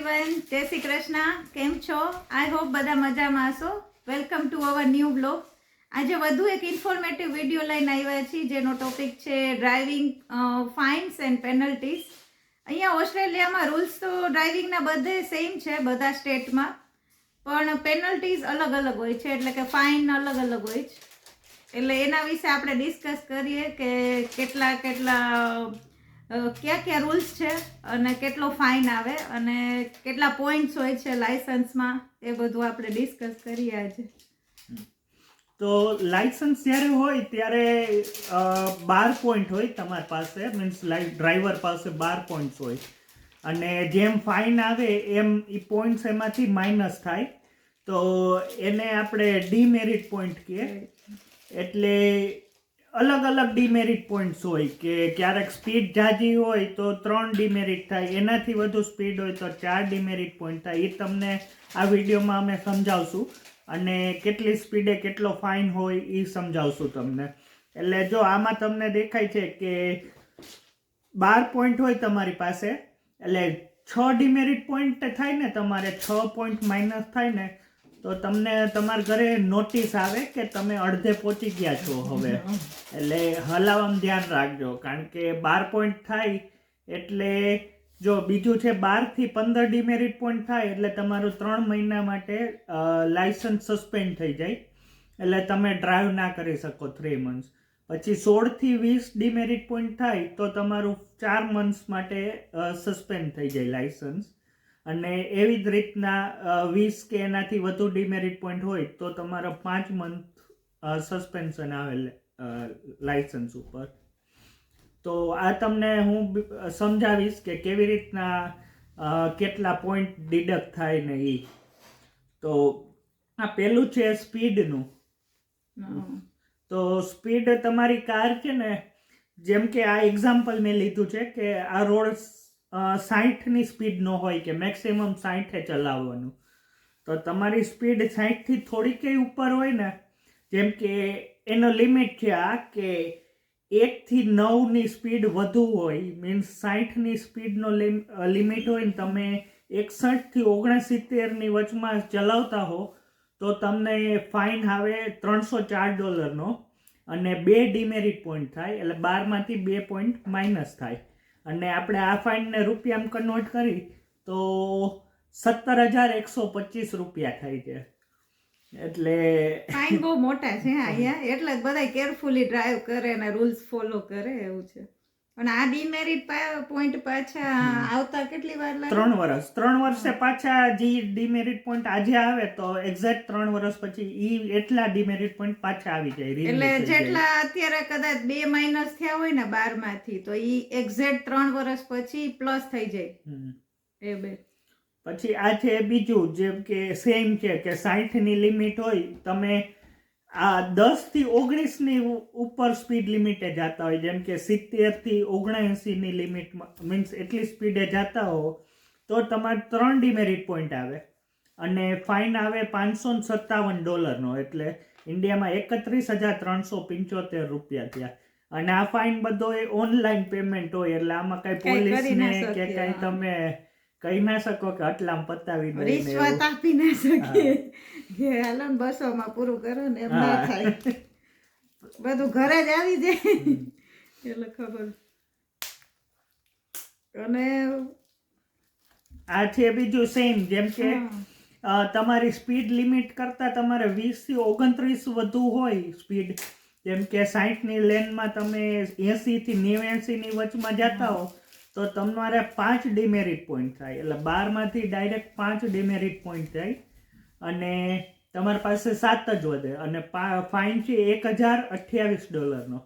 Everyone, જય શ્રી કૃષ્ણ. કેમ છો? આઈ હોપ બધા મજામાં હશો. Welcome to our new blog. આજે વધુ એક ઇન્ફોર્મેટિવ વિડીયો લઈને આવ્યા છીએ, જેનો ટોપિક છે ડ્રાઇવિંગ ફાઇન્સ એન્ડ પેનલ્ટીઝ. અહીંયા ઓસ્ટ્રેલિયામાં રૂલ્સ તો ડ્રાઇવિંગના બધે સેમ છે, બધા સ્ટેટમાં, પણ પેનલ્ટીઝ અલગ અલગ હોય છે, એટલે કે ફાઇન અલગ અલગ હોય છે. એટલે એના વિશે આપણે ડિસ્કસ કરીએ કે કેટલા કયા રૂલ્સ છે અને કેટલો ફાઇન આવે અને કેટલા પોઈન્ટ્સ હોય છે લાયસન્સમાં, એ બધું આપણે ડિસ્કસ કરીએ આજે. તો લાયસન્સ જ્યારે હોય ત્યારે 12 પોઈન્ટ હોય તમારી પાસે, મીન્સ ડ્રાઈવર પાસે 12 પોઈન્ટ્સ હોય, અને જેમ ફાઇન આવે એમ એ પોઈન્ટ્સ એમાંથી માઇનસ થાય, તો એને આપણે ડીમેરિટ પોઈન્ટ કહીએ. એટલે અલગ અલગ ડીમેરિટ પોઈન્ટ્સ હોય કે ક્યારેક સ્પીડ ઝાઝી હોય તો 3 ડીમેરિટ થાય, એનાથી વધુ સ્પીડ હોય તો 4 ડીમેરિટ પોઈન્ટ થાય. એ તમને આ વિડીયોમાં અમે સમજાવશું, અને કેટલી સ્પીડે કેટલો ફાઇન હોય એ સમજાવશું તમને. એટલે જો આમાં તમને દેખાય છે કે 12 પોઈન્ટ હોય તમારી પાસે, એટલે 6 ડીમેરિટ પોઈન્ટ થાય ને, તમારે 6 પોઈન્ટ માઇનસ થાય ને, તો તમને તમારા ઘરે નોટિસ આવે કે તમે અડધે પહોંચી ગયા છો હવે. એટલે હલાવવામાં ધ્યાન રાખજો, કારણ કે 12 પોઈન્ટ થાય એટલે જો બીજું છે 12 થી 15 ડીમેરિટ પોઈન્ટ થાય એટલે તમારું 3 મહિના માટે લાયસન્સ સસ્પેન્ડ થઈ જાય, એટલે તમે ડ્રાઈવ ના કરી શકો 3 મંથ્સ. પછી 16 થી 20 ડીમેરિટ પોઈન્ટ થાય તો તમારું 4 મંથ્સ માટે સસ્પેન્ડ થઈ જાય લાયસન્સ. અને એવી જ રીતના 20 કે એનાથી વધુ ડીમેરિટ પોઈન્ટ હોય તો તમારા 5 મંથ સસ્પેન્શન આવે લાયસન્સ ઉપર. તો આ તમને હું સમજાવીશ કે કેવી રીતના કેટલા પોઈન્ટ ડિડક્ટ થાય ને એ. તો આ પહેલું છે સ્પીડનું. તો સ્પીડ તમારી કાર છે ને, જેમ કે આ એક્ઝામ્પલ મેં લીધું છે કે આ રોડ 60ની સ્પીડ નો હોય કે મેક્સિમમ 60 ચલાવવાનું, તો તમારી સ્પીડ 60 થી થોડી કઈ ઉપર હોય ને, જેમ કે એનો લિમિટ છે આ કે 1 થી 9ની સ્પીડ વધુ હોય, મીન્સ 60ની સ્પીડનો લિમિટ હોય ને, તમે 61 થી 69ની વચમાં ચલાવતા હો તો તમને ફાઇન આવે $304 અને 2 ડીમેરિટ પોઈન્ટ થાય, એટલે 12માંથી 2 પોઈન્ટ માઇનસ થાય. અને આપણે આ ફાઇનને રૂપિયામાં કન્વર્ટ કરી તો 17,125 રૂપિયા થાય છે. એટલે ફાઇન બહુ મોટા છે અહીંયા, એટલે જ બધા કેરફુલી ડ્રાઈવ કરે અને રૂલ્સ ફોલો કરે એવું છે. અને આ ડીમેરિટ પોઈન્ટ પાછા આવતા કેટલી વાર લાગે? 3 વર્ષે પાછા જે ડીમેરિટ પોઈન્ટ આજે આવે તો એક્ઝેક્ટ 3 વર્ષ પછી એટલા ડીમેરિટ પોઈન્ટ પાછા આવી જાય. એટલે જેટલા અત્યારે કદાચ 2 માઇનસ થયા હોય ને 12 માંથી, તો ઈ એક્ઝેક્ટ 3 વર્ષ પછી પ્લસ થઈ જાય. એ બે પછી આ છે બીજું, જેમ કે સેમ છે કે 60ની લિમિટ હોય, તમે આ 10 થી 19ની ઉપર સ્પીડ લિમિટે જતા હોય, જેમ કે 70 થી 79ની લિમિટ, મીન્સ એટલી સ્પીડે જતા હો તો તમારે 3 ડીમેરિટ પોઈન્ટ આવે અને ફાઇન આવે $557, એટલે ઇન્ડિયામાં 31,375 રૂપિયા થયા. અને આ ફાઇન બધો એ ઓનલાઈન પેમેન્ટ હોય, એટલે આમાં કઈ પોલીસને કે કઈ તમે કહી ના શકો કે આટલામાં પતાવી દો, રિશ્વત આપી ના શકીએ કે હાલો ને 200માં પૂરું કરો ને, એમ ના થાય. બધું ઘરે જ આવી જાય એટલે ખબર. અને આ છે બીજું સેમ, જેમ કે તમારી સ્પીડ લિમિટ કરતા તમારે 20 થી 29 વધુ હોય સ્પીડ, જેમ કે 60ની લેનમાં તમે 80 થી 89ની વચમાં જતા હો તો તમારે 5 ડીમેરિટ પોઈન્ટ થાય, એટલે 12માંથી ડાયરેક્ટ 5 ડીમેરિટ પોઈન્ટ થાય અને તમારી પાસે 7 જ વધે. અને ફાઇન છે $1,028,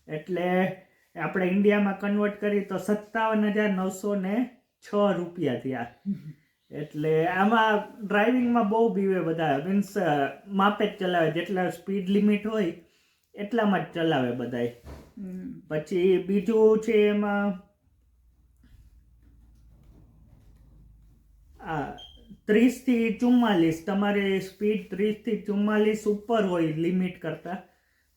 એટલે આપણે ઇન્ડિયામાં કન્વર્ટ કરી તો 57,906 રૂપિયા થયા. એટલે આમાં ડ્રાઇવિંગમાં બહુ બીવે બધા, મીન્સ માપે જ ચલાવે, જેટલા સ્પીડ લિમિટ હોય એટલામાં જ ચલાવે બધાય. પછી બીજું છે એમાં 30 થી 44, તમારી સ્પીડ 30 થી 44 ઉપર હોય લિમિટ કરતા,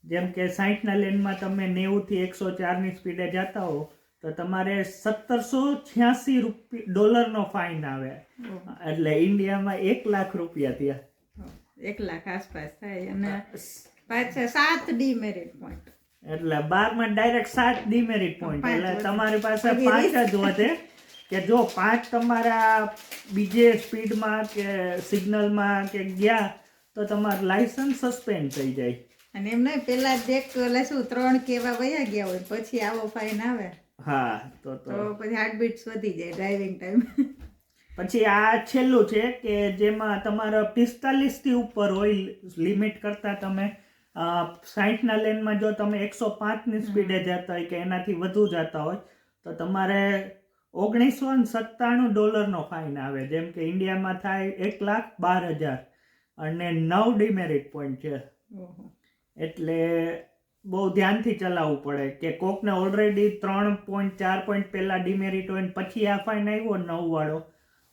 જેમ કે 60ના લેનમાં તમે 90 થી 104ની સ્પીડે જતા હો તો તમારે $1786 ફાઇન આવે. એટલે ઇન્ડિયામાં 1 લાખ રૂપિયા થયા. 1 લાખ આસપાસ થાય. અને પાછા 7 ડીમેરિટ પોઈન્ટ, એટલે 12માં ડાયરેક્ટ 7 ડીમેરિટ પોઈન્ટ. એટલે તમારી પાસે 5 જ વધે કે જો 5 તમારા બીજે સ્પીડમાં કે સિગ્નલમાં કે ગયા તો તમારું લાયસન્સ સસ્પેન્ડ થઈ જાય. અને એમ નહીં, પેલા દેખ એટલે શું 3 કેવા વયા ગયા હોય પછી આવો ફાઇન આવે. હા, તો પછી હાર્ટબીટ્સ વધી જાય ડ્રાઇવિંગ ટાઈમ. પછી આ છેલ્લું છે કે જેમાં તમારા 45 થી ઉપર હોય લિમિટ કરતા. તમે 60ના લેનમાં જો તમે 105 ની સ્પીડે જતા હોય કે એનાથી વધુ જતા હોય તો તમારે $1997 ફાઇન આવે. જેમ કે ઇન્ડિયામાં થાય 1,12,000 અને 9 ડીમેરિટ પોઈન્ટ છે. એટલે બહુ ધ્યાનથી ચલાવવું પડે કે કોકને ઓલરેડી 3 પોઈન્ટ 4 પોઈન્ટ પહેલા ડીમેરિટ હોય ને પછી આ ફાઇન આવ્યો 9 વાળો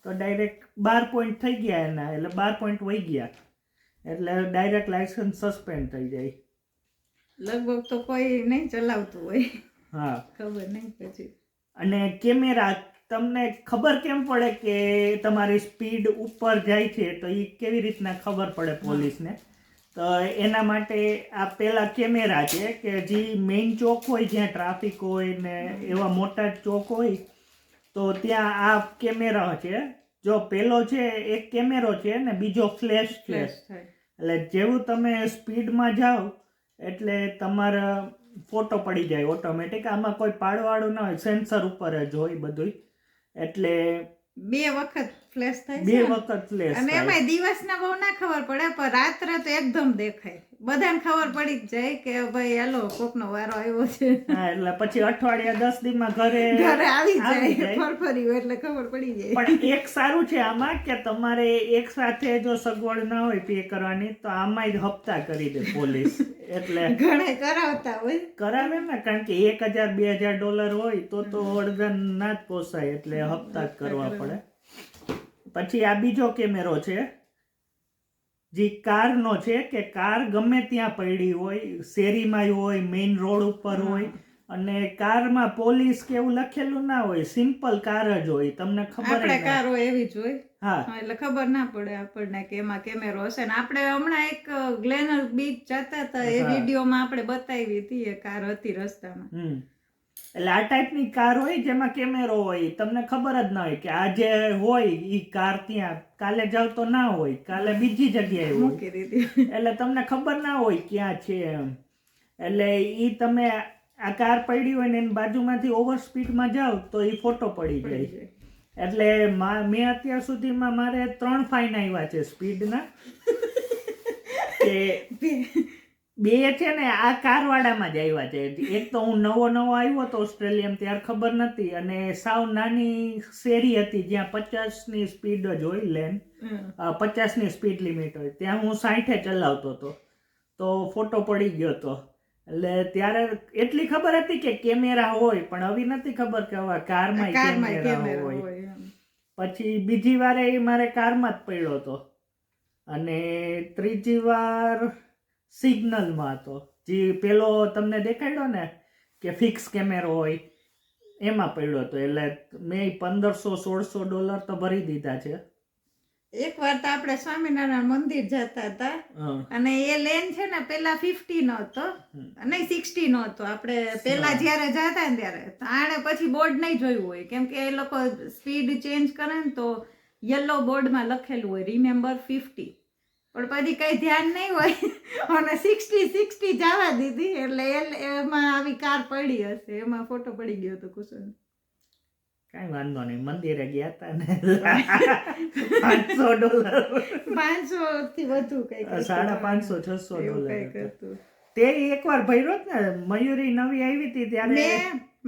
તો ડાયરેક્ટ 12 પોઈન્ટ થઈ ગયા એના, એટલે 12 પોઈન્ટ વહી ગયા, એટલે ડાયરેક્ટ લાયસન્સ સસ્પેન્ડ થઈ જાય. લગભગ તો કોઈ નહીં ચલાવતું હોય. હા, ખબર નહીં પછી. અને કેમેરા, તમને ખબર કેમ પડે કે તમારી સ્પીડ ઉપર જાય છે? તો એ કેવી રીતના ખબર પડે પોલીસને? તો એના માટે આ પેલા કેમેરા છે કે જે મેઇન ચોક હોય જ્યાં ટ્રાફિક હોય ને એવા મોટા ચોક હોય તો ત્યાં આ કેમેરા છે. જો પેલો છે એક કેમેરો છે ને બીજો ફ્લેશ છે. એટલે જેવું તમે સ્પીડમાં જાઓ એટલે તમારા ફોટો પડી જાય ઓટોમેટિક. આમાં કોઈ પાડવાળું ના હોય, સેન્સર ઉપર જ હોય બધું. એટલે 2 વખત ફ્લેશ થાય. 2 વખત ફ્લેશ. અને એમાં દિવસના બહુ ના ખબર પડે, પણ રાત્રે તો એકદમ દેખાય. બધાને ખબર પડી જ જાય કે ભાઈ હાલો કોકનો વારો આવ્યો છે. હા, એટલે પછી અઠવાડિયા 10 દીમાં ઘરે આવી જાય ફરફર્યું એટલે ખબર પડી જાય. પણ એક સારું છે આમાં કે તમારે એક સાથે જો સગવડ ના હોય પે કરવાની તો આમાં જ હપ્તા કરી દે પોલીસ. એટલે ઘણા કરાવતા હોય, કરાવે ને, કારણ કે $1,000-2,000 હોય તો અડધા ના જ પોસાય, એટલે હપ્તા જ કરવા પડે. પછી આ બીજો કેમેરો છે જે કારનો છે કે કાર ગમે ત્યાં પડી હોય, શેરીમાં હોય, મેઇન રોડ ઉપર હોય, અને કારમાં પોલીસ કે એવું લખેલું ના હોય, સિમ્પલ કાર જ હોય. તમને ખબર આપણે કાર હોય એવી જ હોય. હા, એટલે ખબર ના પડે આપણને કે એમાં કેમેરો હશે. ને આપણે હમણાં એક ગ્લેનર બીચ જતા હતા, એ વિડીયોમાં આપણે બતાવી હતી એ કાર હતી રસ્તામાં. એટલે આ ટાઈપની કાર હોય જેમાં કેમેરો હોય, તમને ખબર જ ના હોય કે આ જે હોય એ કાર ત્યાં કાલે જાવ તો ના હોય, કાલે બીજી જગ્યાએ મૂકી દીધી, એટલે તમને ખબર ના હોય ક્યાં છે એમ. એટલે એ તમે આ કાર પડી હોય ને એની બાજુમાંથી ઓવર સ્પીડમાં જાઓ તો એ ફોટો પડી જાય. એટલે મેં અત્યાર સુધીમાં મારે 3 ફાઇન આવ્યા છે સ્પીડના. કે 2 છે ને આ કારવાડામાં જ આવ્યા છે. એક તો હું નવો આવ્યો તો ઓસ્ટ્રેલિયામાં, ત્યારે ખબર નથી, અને સાવ નાની શેરી હતી જ્યાં 50ની સ્પીડ જ હોય, લેન 50ની સ્પીડ લિમિટ હોય, ત્યાં હું 60 ચલાવતો હતો તો ફોટો પડી ગયો હતો. એટલે ત્યારે એટલી ખબર હતી કે કેમેરા હોય, પણ હવે નથી ખબર કે હવે કારમાં કેમેરા હોય. પછી બીજી વારે મારે કારમાં જ પડ્યો હતો, અને ત્રીજી વાર સિગ્નલમાં હતો. જે પેલો તમને દેખાડ્યો ને કે ફિક્સ કેમેરો હોય એમાં પડ્યો હતો. એટલે મેં $1,500-1,600 તો ભરી દીધા છે. એક વાર તો આપણે સ્વામિનારાયણ મંદિર જતા હતા, અને એ લેન છે ને પેલા 50 નો હતો, નહીં 60 નો હતો. આપણે પેલા જયારે જતા ને ત્યારે આણે પછી બોર્ડ નહીં જોયું હોય, કેમ કે એ લોકો સ્પીડ ચેન્જ કરે ને તો યલો બોર્ડમાં લખેલું હોય રિમેમ્બર 50, પણ પછી કઈ ધ્યાન નહીં હોય અને 60 જવા દીધી. એટલે એમાં આવી કાર પડી હશે, એમાં ફોટો પડી ગયો હતો કુસુમ. કઈ વાંધો નહીં, મંદિરે ગયા હતા ને $500 થી વધુ કઈ $550-600 તે એકવાર ભર્યો જ ને. મયુરી નવી આવી હતી ત્યારે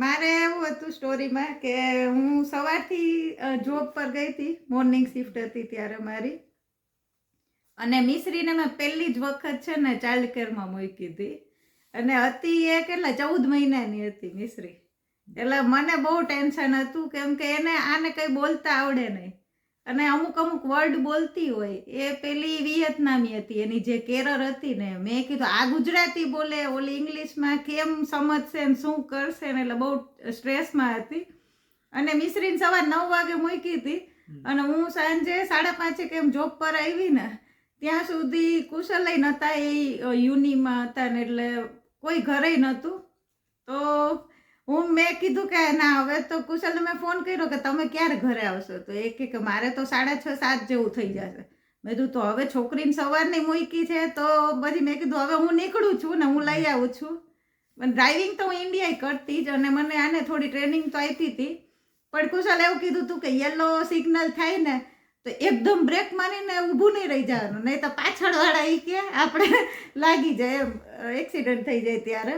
મારે એવું હતું સ્ટોરીમાં કે હું સવારથી જોબ પર ગઈ હતી, મોર્નિંગ શિફ્ટ હતી ત્યારે મારી, અને મિશ્રીને મેં પહેલી જ વખત છે ને ચાઇલ્ડ કેરમાં મૂકી હતી, અને હતી એ કેટલા 14 મહિનાની હતી મિશ્રી. એટલે મને બહુ ટેન્શન હતું, કેમ કે એને આને કઈ બોલતા આવડે નહીં, અને અમુક અમુક વર્ડ બોલતી હોય એ પેલી વિયેતનામી હતી, એની જે કેરર હતી ને, મેં કીધું આ ગુજરાતી બોલે, ઓલી ઇંગ્લિશમાં કેમ સમજશે ને શું કરશે ને, એટલે બહુ સ્ટ્રેસમાં હતી. અને મિશ્રીને સવાર 9 વાગે મૂકી હતી અને હું સાંજે 5:30 કેમ જોબ પર આવી ને ત્યાં સુધી કુશલય નહોતા, એ યુનિમાં હતા ને એટલે કોઈ ઘરે નહોતું. તો મેં કીધું કે ના હવે તો કુશલને મેં ફોન કર્યો કે તમે ક્યારે ઘરે આવશો, તો એ કે મારે તો 6:30-7 જેવું થઈ જશે. મેં કીધું તો હવે છોકરીને સવારની મૂકી છે તો પછી મેં કીધું હવે હું નીકળું છું ને હું લઈ આવું છું. ડ્રાઇવિંગ તો હું ઇન્ડિયા કરતી જ અને મને આને થોડી ટ્રેનિંગ તો આપી હતી, પણ કુશલ એવું કીધું હતું કે યલો સિગ્નલ થાય ને તો એકદમ બ્રેક મારીને ઊભું નહીં રહી જવાનું, નહીં તો પાછળવાળા એ કે આપણે લાગી જાય એમ, એક્સિડન્ટ થઈ જાય ત્યારે.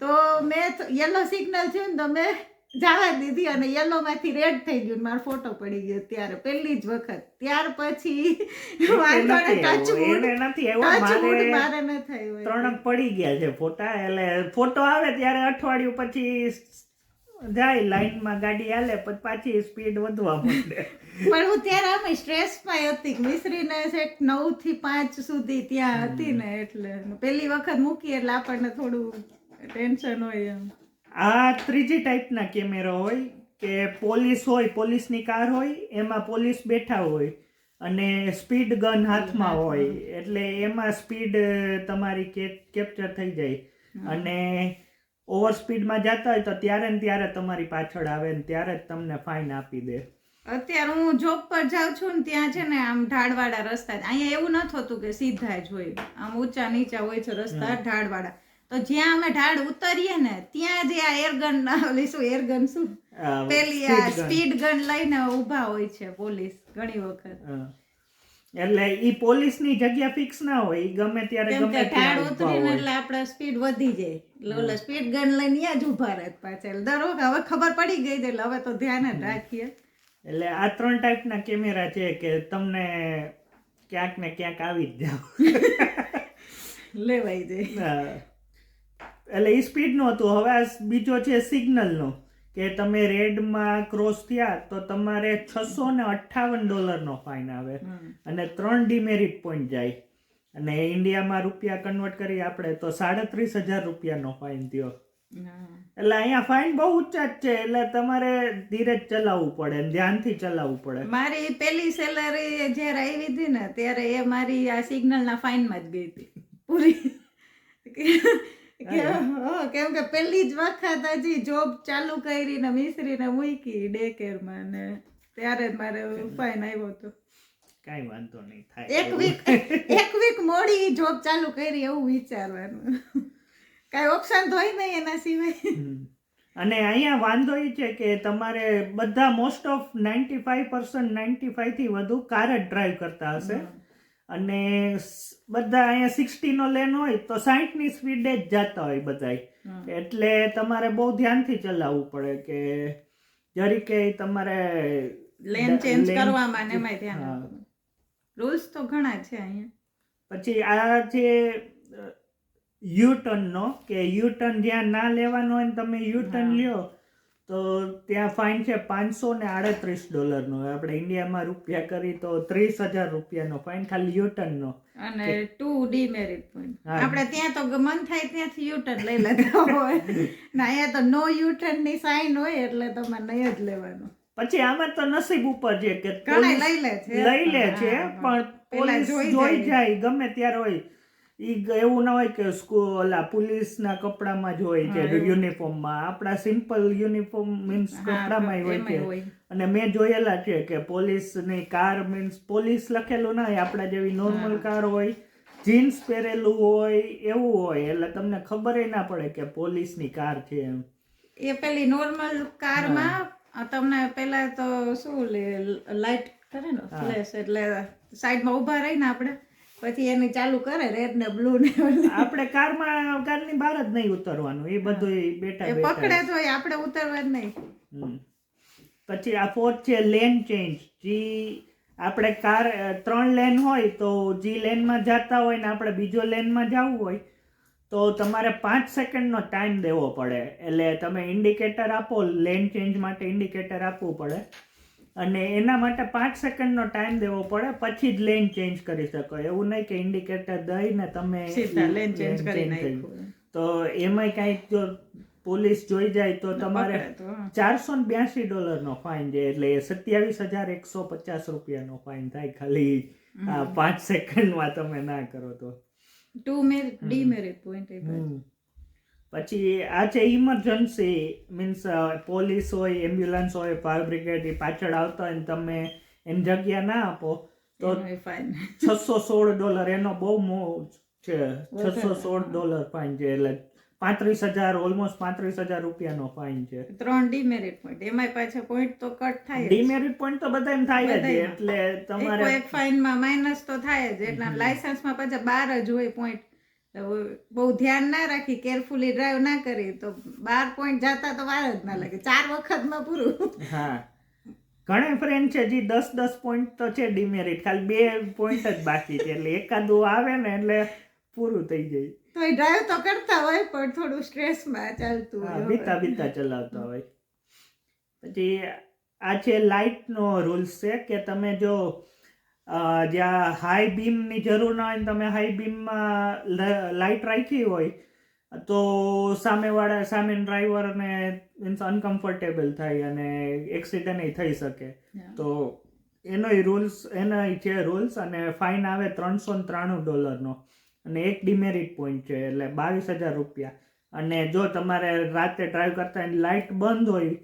તો મેં યલો સિગ્નલ થયું ને તો મેં જવા દીધી અને યલોમાંથી રેડ થઈ ગયું, મારો ફોટો પડી ગયો ત્યારે પહેલી જ વખત. ત્યાર પછી વાંધો ને ટચવુડ મારે ન થયું. 3 પડી ગયા છે ફોટા, એટલે ફોટો આવે ત્યારે અઠવાડિયું પછી જાય લાઈનમાં ગાડી હાલે પછી પાછી સ્પીડ વધવા માંડે. પણ હું ત્યારે આમ સ્ટ્રેસમાં હતી, મિશ્રીને 9 થી 5 સુધી ત્યાં હતી ને, એટલે પહેલી વખત મૂકી એટલે આપણને થોડું ટેન્શન હોય એમ. આ ત્રીજી ટાઈપના કેમેરા હોય કે પોલીસ હોય, પોલીસની કાર હોય, એમાં પોલીસ બેઠા હોય અને સ્પીડ ગન હાથમાં હોય, એટલે એમાં સ્પીડ તમારી કેપ્ચર થઈ જાય અને ઓવર સ્પીડમાં જતા હોય તો ત્યારે ને ત્યારે તમારી પાછળ આવે ને ત્યારે જ તમને ફાઇન આપી દે. અત્યારે હું જોબ પર જાઉં છું ને ત્યાં છે ને આમ ઢાળવાળા રસ્તા, અહીંયા એવું ન થતું કે સીધા જ હોય, આમ ઊંચા નીચા હોય છે રસ્તા ઢાળવાળા. તો જ્યાં અમે ઢાળ ઉતરીએ ને ત્યાં જે આ એરગન શું પેલી આ સ્પીડ ગન લઈને ઊભા હોય છે પોલીસ ઘણી વખત. એટલે ઈ પોલીસની જગ્યા ફિક્સ ના હોય, ઈ ગમે ત્યારે ગમે ઢાળ ઉતરીને એટલે આપણે સ્પીડ વધી જાય, એટલે સ્પીડ ગન લઈને ત્યાં જ ઊભા રહે પાછળ. દર વખત હવે ખબર પડી ગઈ એટલે હવે તો ધ્યાન જ રાખીએ. એટલે આ 3 ટાઈપના કેમેરા છે કે તમને ક્યાંક ને ક્યાંક આવી જ જાવ લેવાઈ જાય. એટલે એ સ્પીડનું હતું. હવે આ બીજો છે સિગ્નલનો, કે તમે રેડમાં ક્રોસ થયા તો તમારે $658 ફાઇન આવે અને 3 ડિમેરિટ પોઈન્ટ જાય, અને ઇન્ડિયામાં રૂપિયા કન્વર્ટ કરી આપણે તો 37,000 ફાઇન થયો. એટલે અહીંયા ફાઇન બહુ ઊંચા જ છે, એટલે તમારે ધીરે જ ચલાવવું પડે, ધ્યાનથી ચલાવવું પડે. મારી પહેલી સેલરી જ્યારે આવી હતી ને ત્યારે એ મારી આ સિગ્નલના ફાઇનમાં જ ગઈ હતી પૂરી. કેમ કે પહેલી જ વખત હજી જોબ ચાલુ કરી ને મિશ્રીને મૂકી ડે કેરમાં ને ત્યારે જ મારે ફાઇન આવ્યો હતો. કાંઈ વાંધો નહીં થાય. એક વીક મોડી જોબ ચાલુ કરી એવું વિચારવાનું, કાંઈ ઓપ્શન તો હોય નહીં એના સિવાય. અને અહીંયા વાંધો એ છે કે તમારે બધા મોસ્ટ ઓફ 95% 95 થી વધુ કાર જ ડ્રાઈવ કરતા હશે, અને બધા અહીંયા 60 લેન હોય તો 60ની સ્પીડે જ જતા હોય બધા, એટલે તમારે બહુ ધ્યાનથી ચલાવવું પડે કે જરીકે તમારે લેન ચેન્જ કરવામાં ને એમાં ધ્યાન રાખવું. રૂલ્સ તો ઘણા છે અહીંયા. પછી આ છે યુટર્નનો, કે યુટર્ન જ્યાં ના લેવાનો હોય ને તમે યુટર્ન લ્યો તો ત્યાં ફાઇન છે $538. આપણે ઇન્ડિયામાં રૂપિયા કરી તો 30,000 રૂપિયાનો ફાઇન ખાલી યુટર્નનો. અને 2 ડીમેરિટ પોઈન્ટ. આપણે ત્યાં તો મન થાય ત્યાંથી યુટર્ન લઈ લેતા હોય ને અહીંયા તો નો યુટર્ન ની સાઇન હોય એટલે તમારે નહીં જ લેવાનું. પછી આમાં તો નસીબ ઉપર છે કે ઘણા લઈ લે છે પણ પોલીસ જોઈ જાય ગમે ત્યારે હોય. એવું ના હોય કે ઓલા પોલીસના કપડામાં જ હોય છે યુનિફોર્મમાં, આપણા સિમ્પલ યુનિફોર્મ મીન્સ કપડામાં હોય છે. અને મેં જોયેલા છે કે પોલીસની કાર મીન્સ પોલીસ લખેલું ના હોય, આપણા જેવી નોર્મલ કાર હોય, જીન્સ પહેરેલું હોય એવું હોય, એટલે તમને ખબર ના પડે કે પોલીસની કાર છે એમ. એ પેલી નોર્મલ કારમાં તમને પેલા તો શું લાઈટ કરે ને ફ્લેશ, એટલે સાઈડમાં ઊભા રહીને આપણે પછી એને ચાલુ કરે રેડ ને બ્લુ ને. આપણે કારની બહાર જ નહીં ઉતરવાનું, એ બધું બેઠા પકડે તો આપણે ઉતરવા જ નહીં. પછી આ 4th છે લેન ચેન્જ. આપણે કાર 3 લેન હોય તો જે લેનમાં જતા હોય ને આપણે બીજો લેનમાં જવું હોય તો તમારે 5 સેકન્ડનો ટાઈમ દેવો પડે. એટલે તમે ઇન્ડિકેટર આપો, લેન ચેન્જ માટે ઇન્ડિકેટર આપવું પડે. અને એના માટે 5 સેકન્ડનો ટાઈમ દેવો પડે, પછી જ લેન ચેન્જ કરી શકો. એવું નહીં કે ઇન્ડિકેટર દઈને તમે સીધા lane change lane કરી change થઈ. નાખ્યું. તો એમાંય કાંઈક જો પોલીસ જોઈ જાય તો તમારે પકડે તો, હા. $482 ફાઇન છે, એટલે 27,150 રૂપિયાનો ફાઇન થાય ખાલી 5 સેકન્ડમાં તમે ના કરો તો. demerit point એ બાજુ. પછી આ છે ઇમરજન્સી, મીન્સ પોલીસ હોય, એમ્બ્યુલન્સ હોય, ફાયર બ્રિગેડ એ પાછળ આવતા હોય ને તમે એની જગ્યા ના આપો તો એનોય fine. $616 એનો બહુ મોજ છે. $616 ફાઇન છે, એટલે 35,000 ઓલમોસ્ટ 35,000 રૂપિયાનો ફાઇન છે. 3 demerit point. એમાંય પાછા point તો કટ થાય જ. ડિમેરિટ પોઈન્ટ તો બધામાં થાય જ, બધાયમાં. એટલે તમારે એક ફાઇનમાં માઇનસ તો થાય જ. એટલા લાયસન્સમાં પાછા 12 જ હોય પોઈન્ટ. બહુ ધ્યાન ના રાખી, કેરફુલી ડ્રાઈવ ના કરી તો 12 પોઈન્ટ જાતા તો વાર જ ના લાગે. 4 વખતમાં પૂરું. હા, ઘણા ફ્રેન્ડ છે જે 10 પોઈન્ટ તો છે ડિમેરિટ, ખાલી 2 પોઈન્ટ જ બાકી છે, એટલે એકાદું આવે ને એટલે પૂરું થઈ જાય. તો એ ડ્રાઈવ તો કરતા હોય પણ થોડું સ્ટ્રેસમાં ચાલતું હા, હોય. બીતા ચલાવતા હોય. પછી આ છે લાઇટનો રૂલ્સ છે કે તમે જો જ્યાં હાઈ બીમની જરૂર ના હોય ને તમે હાઈ બીમમાં લાઇટ રાખી હોય તો સામે ડ્રાઈવરને મીન્સ અનકમ્ફર્ટેબલ થાય અને એક્સિડન્ટ થઈ શકે. તો એનોય છે રૂલ્સ, અને ફાઇન આવે $393 અને એક ડિમેરિટ પોઈન્ટ છે, એટલે 22,000 રૂપિયા. અને જો તમારે રાતે ડ્રાઈવ કરતા લાઇટ બંધ હોય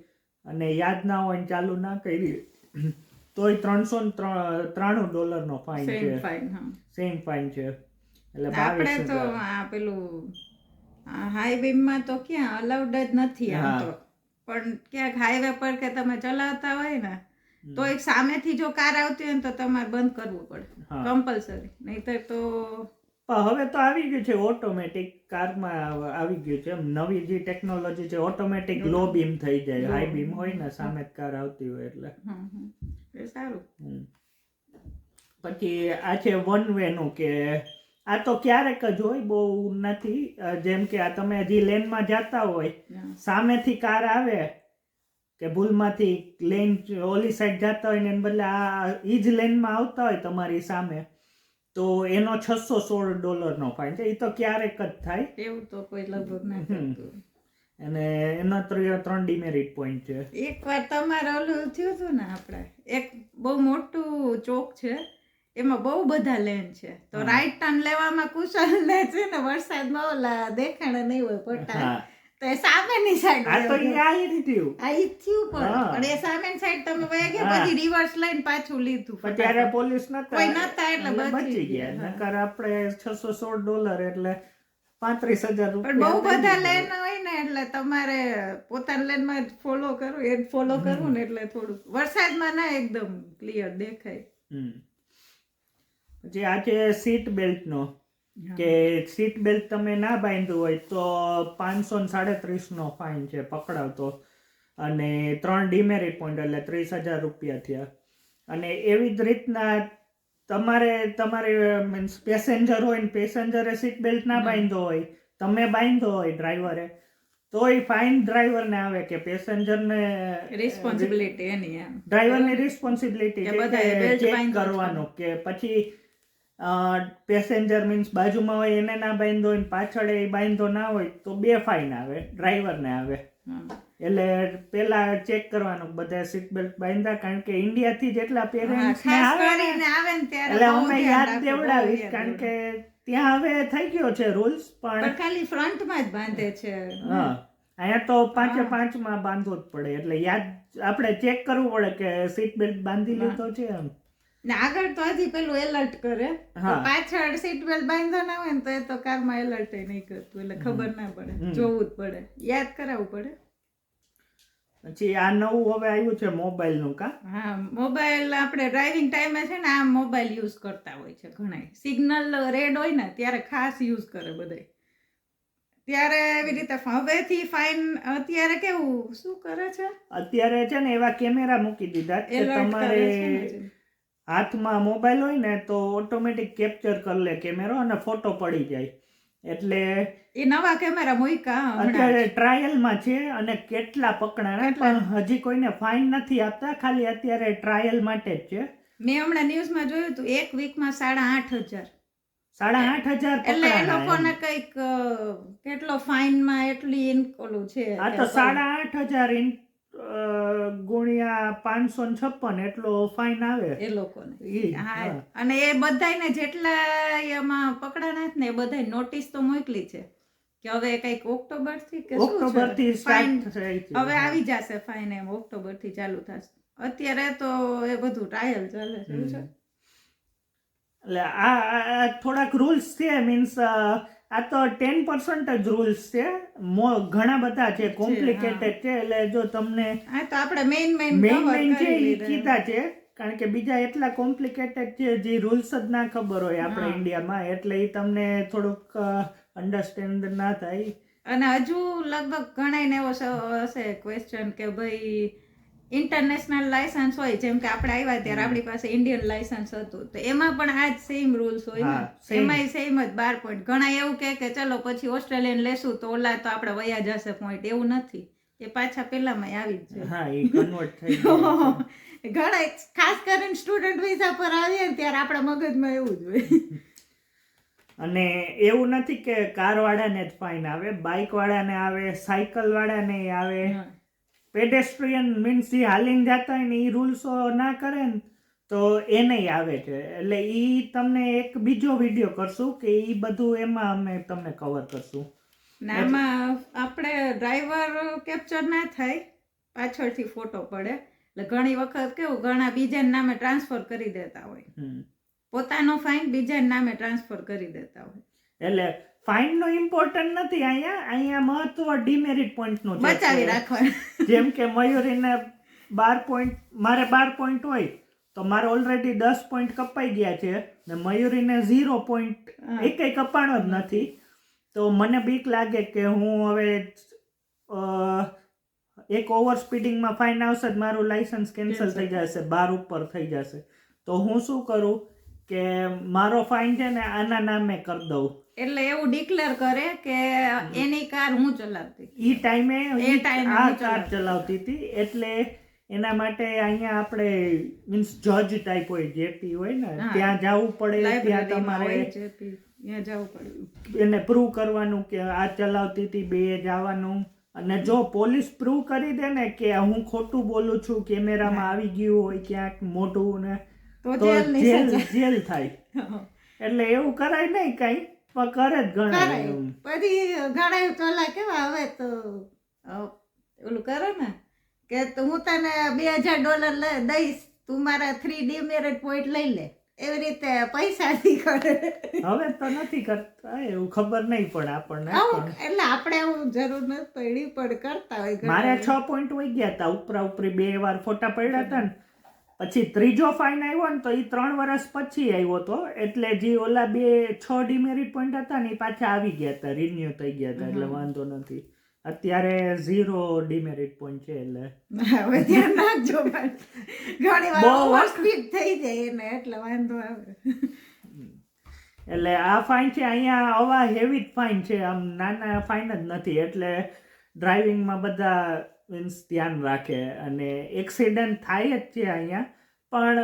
અને યાદ ના હોય ને ચાલુ ના કરી તોય $393 નો ફાઇન છે. Same fine. હા, સેમ ફાઇન છે, એટલે આપણે તો 22,000. આ પેલું હાઈ બીમમાં તો ક્યાં અલાઉડ જ નથી આમ તો. પણ ક્યાંક હાઈવે પર કે તમે ચલાવતા હોય ને તો એક સામેથી જો કાર આવતી હોય ને તો તમારે બંધ કરવું પડે કમ્પલસરી, નહીતર તો. હવે તો આવી ગયું છે ઓટોમેટિક કારમાં, આવી ગયું છે નવી જે ટેકનોલોજી છે, ઓટોમેટિક લો બીમ થઈ જાય. હાઈ બીમ હોય ને સામે કાર આવતી હોય એટલે એ સારું. પછી આ છે વન વે નું, કે આ તો ક્યારેક જ હોય, બહુ નથી. જેમ કે આ તમે હજી લેનમાં જતા હોય, સામેથી કાર આવે કે ભૂલમાંથી લેન ઓલી સાઈડ જતા હોય ને એને બદલે આ ઈ જ લેનમાં આવતા હોય તમારી સામે, તો એનો $616 નો ફાઇન છે. એ તો ક્યારેક જ થાય, એવું તો કોઈ લગભગ ના કરતું. અને એના 3 ડિમેરિટ પોઈન્ટ છે. એકવાર તમારે ઓલું થયું હતું ને, આપણે એક બહુ મોટું ચોક છે, એમાં બહુ બધા લેન છે, તો રાઈટ ટર્ન લેવામાં કુશલ ને છે ને વરસાદમાં ઓલા દેખાણા નહીં હોય પટ્ટા, તો એ સામેની સાઈડ આ તો ઈ થયું. આ ઈ થયું પણ એ સામેની સાઈડ તમે વયા ગયા, પછી રિવર્સ લઈને પાછું લીધું. પણ ત્યારે પોલીસ કોઈ નતા એટલે બચી ગયા. નકર આપણે $616 એટલે 35,000 પણ રૂપિયા. બહુ બધા લેન હોય ને એટલે તમારે પોતાના લેનમાં જ ફોલો કરવું, એ ફોલો કરવું ને એટલે થોડું વરસાદમાં ના એકદમ ક્લિયર દેખાય. પછી આ છે સીટ બેલ્ટ નો, કે સીટ બેલ્ટ તમે ના બાંધ્યું હોય તો $537 નો ફાઇન છે પકડાવતો, અને 3 ડિમેરિટ પોઈન્ટ એટલે 30,000 રૂપિયા થયા. અને એવી જ રીતના તમારે મીન્સ પેસેન્જર હોય ને પેસેન્જરે સીટ બેલ્ટ ના બાંધ્યો હોય, તમે બાંધ્યો હોય ડ્રાઈવરે, તોય ફાઇન ડ્રાઈવરને આવે, કે પેસેન્જરને રિસ્પોન્સિબિલિટી એની, ડ્રાઈવરની રિસ્પોન્સિબિલિટી ચેક કરવાનો. કે પછી પેસેન્જર મીન્સ બાજુમાં હોય એને ના બાંધ્યો હોય, પાછળ એ બાંધ્યો ના હોય તો 2 ફાઇન આવે, ડ્રાઈવરને આવે. એટલે પેલા ચેક કરવાનું બધા સીટ બેલ્ટ બાંધ્યા, કારણ કે ઇન્ડિયાથી જેટલા પેરેન્ટ્સ આવે ને એટલે અમે યાદ દેવડાવીશ, કારણ કે ત્યાં હવે થઈ ગયો છે રૂલ્સ, પણ ખાલી ફ્રન્ટમાં જ બાંધે છે. અહીંયા તો 5-5 બાંધવો જ પડે, એટલે યાદ આપણે ચેક કરવું પડે કે સીટ બેલ્ટ બાંધી લીધો છે એમ. ને આગળ તો હજી પેલું એલર્ટ કરે, પાછળ સીટ બેલ્ટ બાંધો ના હોય ને તો એ તો કારમાં એલર્ટ નહીં કરતું, એટલે ખબર ના પડે, જોવું જ પડે, યાદ કરાવવું પડે. પછી આ નવું હવે આવ્યું છે મોબાઈલ નું. હા, મોબાઈલ આપણે ડ્રાઇવિંગ ટાઈમે છે ને આ મોબાઈલ યુઝ કરતા હોય છે ઘણા. સિગ્નલ રેડ હોય ને ત્યારે ખાસ યુઝ કરે બધા, ત્યારે એવી રીતે. હવેથી ફાઇન અત્યારે કેવું શું કરે છે, અત્યારે છે ને એવા કેમેરા મૂકી દીધા કે તમારે હાથમાં મોબાઈલ હોય ને તો ઓટોમેટિક કેપ્ચર કરી લે કેમેરો અને ફોટો પડી જાય. એટલે એ નવા કેમેરા મૂક્યા હમણાં અત્યારે ટ્રાયલમાં છે અને કેટલા પકડાણા પણ હજી કોઈને ફાઇન નથી આપતા, ખાલી અત્યારે ટ્રાયલ માટે જ છે. મેં હમણાં ન્યૂઝમાં જોયું હતું 1 વીકમાં 8,500 8,500 એટલે એ પકડાણા. લોકોને કઈક કેટલો ફાઇનમાં એટલી ઓલું છે આ તો 8,500 ગુણ્યા 556 એટલો ફાઇન આવે એ લોકોને. ઈ, હા હા. અને એ બધાયને જેટલા એમાં પકડાણા છે ને એ બધાય નોટિસ તો મોકલી છે કે હવે કઈક ઓક્ટોબર થી કે શું ઓક્ટોબર થી ફાઇન સ્ટાર્ટ થાય છે. હવે આવી જશે ફાઇન, એમ ઓક્ટોબર થી ચાલુ થશે. અત્યારે તો એ બધું ટ્રાયલ ચાલે છે એવું છે. એટલે આ થોડાક રૂલ્સ છે, મીન્સ આ તો 10% જ રૂલ્સ છે, ઘણા બધા છે, કોમ્પ્લિકેટેડ છે. એટલે જો તમને હા તો આપણે મેઇન મેઇન છે એ કીધા છે, કારણ કે બીજા એટલા કોમ્પ્લિકેટેડ છે જે રૂલ્સ જ ના ખબર હોય આપણે ઇન્ડિયામાં, એટલે એ તમને થોડુંક અન્ડરસ્ટેન્ડ ના થાય. અને હજુ લગભગ ઘણાને એવો હશે ક્વેશ્ચન કે ભાઈ ઇન્ટરનેશનલ લાયસન્સ હોય, જેમ કે આપણે આવ્યા ત્યારે આપણી પાસે ઇન્ડિયન લાયસન્સ હતું, તો એમાં પણ આ જ સેમ રૂલ્સ હોય ને, એમાંય સેમ જ 12 પોઈન્ટ. ઘણા એવું કે ચલો પછી ઓસ્ટ્રેલિયન લેશું તો ઓલા તો આપણે વયા જશે પોઈન્ટ, એવું નથી, એ પાછા પેલામાં આવી જ છે. હા, એ કન્વર્ટ થઈ જાય. ઘણા ખાસ કરીને સ્ટુડન્ટ વિઝા પર આવીએ ને ત્યારે આપણા મગજમાં એવું જ હોય. અને એવું નથી કે કાર વાળાને જ ફાઇન આવે, બાઇક વાળાને આવે, સાયકલ વાળાને આવે, પેડેસ્ટ્રિયન મીન્સ જે હાલીને જતા હોય ને એ રૂલ્સો ના કરે ને તો એને આવે છે. એટલે એ તમને એક બીજો વિડીયો કરશું કે એ બધું એમાં અમે તમને કવર કરશું. આમાં આપણે ડ્રાઈવર કેપ્ચર ના થાય, પાછળથી ફોટો પડે, એટલે ઘણી વખત કેવું ઘણા બીજાના નામે ટ્રાન્સફર કરી દેતા હોય, પોતાનો ફાઇન બીજાના નામે ટ્રાન્સફર કરી દેતા હોય. એટલે ફાઇન નો ઇમ્પોર્ટન્ટ નથી અહીંયા મહત્વ ડીમેરિટ પોઈન્ટ નું છે, બચાવી રાખવા. જેમ કે મયુરીને 12 પોઈન્ટ, મારે 12 પોઈન્ટ હોય તો મારે ઓલરેડી 10 પોઈન્ટ કપાઈ ગયા છે ને મયુરીને 0 પોઈન્ટ એકેય કપાણો જ નથી. તો મને બીક લાગે કે હું હવે એક ઓવર સ્પીડિંગમાં ફાઇન આવશે, મારું લાયસન્સ કેન્સલ થઈ જશે, 12 ઉપર થઈ જશે. તો હું શું કરું કે મારો ફાઇન છે ને આના નામે કરી દઉં. એટલે એવું ડિક્લેર કરે કે એની કાર હું ચલાવતી, ઈ ટાઈમે આ કાર ચલાવતી હતી, એટલે એના માટે અહીંયા આપણે મીન્સ જજ ટાઈપ હોય, જેપી હોય ને ત્યાં જવું પડે, ત્યાં તમારે જવું પડે એને પ્રૂવ કરવાનું કે આ ચલાવતી હતી, બે જવાનું. અને જો પોલીસ પ્રૂવ કરી દે ને કે હું ખોટું બોલું છું, કેમેરામાં આવી ગયું હોય ક્યાંક મોઢું ને, તો જેલ થાય. એટલે એવું કરાય નહીં કઈ, પણ કરે જ ઘણા. પછી ઘણા ચોલા કેવા હવે તો ઓલું કરે ને કે હું તને $2,000 દઈશ, તું મારા 3 ડીમેરિટ પોઈન્ટ લઈ લે, એવી રીતે પૈસાથી કરે. હવે તો નથી કરતા એવું, ખબર નહીં પણ આપણને, એટલે આપણે એવું જરૂર નથી પડી પણ કરતા હોય. મારે 6 પોઈન્ટ વહી ગયા હતા, ઉપરા ઉપરી 2 વાર ફોટા પડ્યા હતા ને, પછી ત્રીજો ફાઇન આવ્યો ને તો એ 3 વર્ષ પછી આવ્યો હતો, એટલે જે ઓલા 6 ડીમેરિટ પોઈન્ટ હતા ને એ પાછા આવી ગયા હતા, રિન્યુ થઈ ગયા હતા, એટલે વાંધો નથી. અત્યારે 0 ડીમેરિટ પોઈન્ટ છે, એટલે હવે ધ્યાન રાખજો, ઘણી વાર ઓવર સ્પીડ થઈ જાય એને, એટલે વાંધો આવે. એટલે આ ફાઇન છે અહીંયા, આવા હેવી ફાઇન છે, આમ નાના ફાઇન જ નથી. એટલે ડ્રાઇવિંગમાં બધા મીન્સ ધ્યાન રાખે, અને એક્સિડન્ટ થાય જ છે અહીંયા, પણ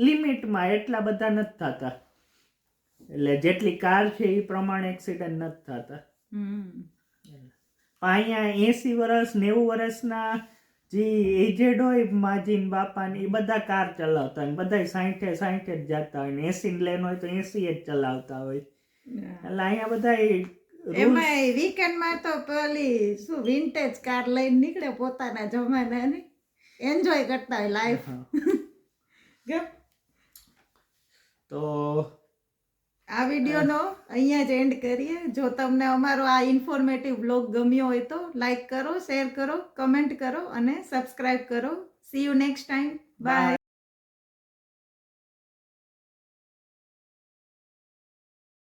લિમિટમાં, એટલા બધા નથી થતા. એટલે જેટલી કાર છે એ પ્રમાણે એક્સિડન્ટ નથી થતા. અહીંયા 80 વર્ષ 90 વર્ષના જે એજેડ હોય, માજીન બાપા ને, એ બધા કાર ચલાવતા હોય, બધા 60 જ જતા હોય, 80 લેન હોય તો 80 જ ચલાવતા હોય. એટલે અહીંયા બધા એમાં વીકેન્ડમાં તો પેલી શું વિન્ટેજ કાર લઈને નીકળે, પોતાના જમાનાની એન્જોય કરતા હોય લાઈફ. તો આ વિડીયોનો અહીંયા જ એન્ડ કરીએ. જો તમને અમારો આ ઇન્ફોર્મેટિવ બ્લોગ ગમ્યો હોય તો લાઈક કરો, શેર કરો, કમેન્ટ કરો અને સબસ્ક્રાઇબ કરો. See you next time. By.